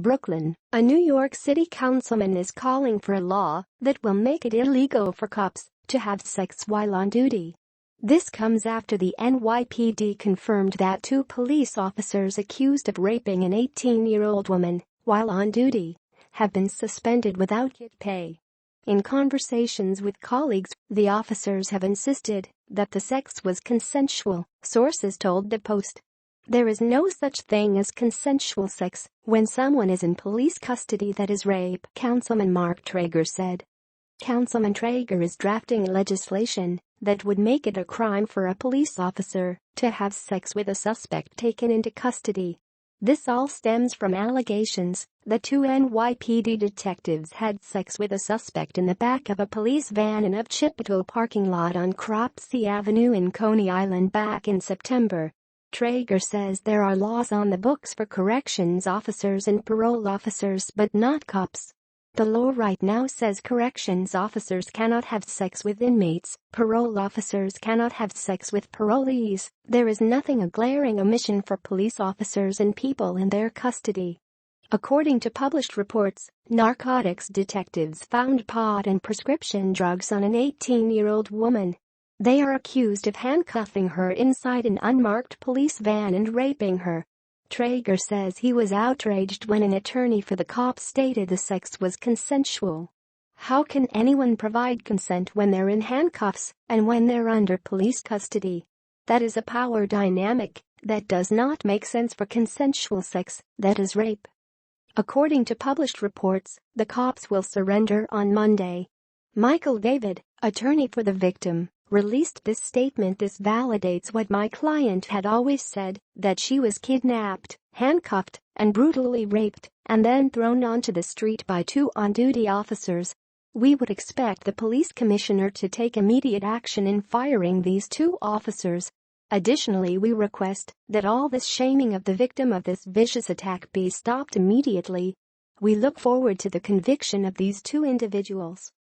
Brooklyn, a New York City councilman is calling for a law that will make it illegal for cops to have sex while on duty. This comes after the NYPD confirmed that 2 police officers accused of raping an 18-year-old woman while on duty have been suspended without pay. In conversations with colleagues, the officers have insisted that the sex was consensual, sources told the Post. There is no such thing as consensual sex when someone is in police custody that is rape, Councilman Mark Treyger said. Councilman Treyger is drafting legislation that would make it a crime for a police officer to have sex with a suspect taken into custody. This all stems from allegations that 2 NYPD detectives had sex with a suspect in the back of a police van in a Chipotle parking lot on Cropsy Avenue in Coney Island back in September. Treyger says there are laws on the books for corrections officers and parole officers but not cops. The law right now says corrections officers cannot have sex with inmates, parole officers cannot have sex with parolees. There is nothing a glaring omission for police officers and people in their custody. According to published reports, narcotics detectives found pot and prescription drugs on an 18-year-old woman. They are accused of handcuffing her inside an unmarked police van and raping her. Treyger says he was outraged when an attorney for the cops stated the sex was consensual. How can anyone provide consent when they're in handcuffs and when they're under police custody? That is a power dynamic that does not make sense for consensual sex, that is rape. According to published reports, the cops will surrender on Monday. Michael David, attorney for the victim, released this statement. This validates what my client had always said, that she was kidnapped, handcuffed, and brutally raped, and then thrown onto the street by 2 on-duty officers. We would expect the police commissioner to take immediate action in firing these 2 officers. Additionally, we request that all this shaming of the victim of this vicious attack be stopped immediately. We look forward to the conviction of these 2 individuals.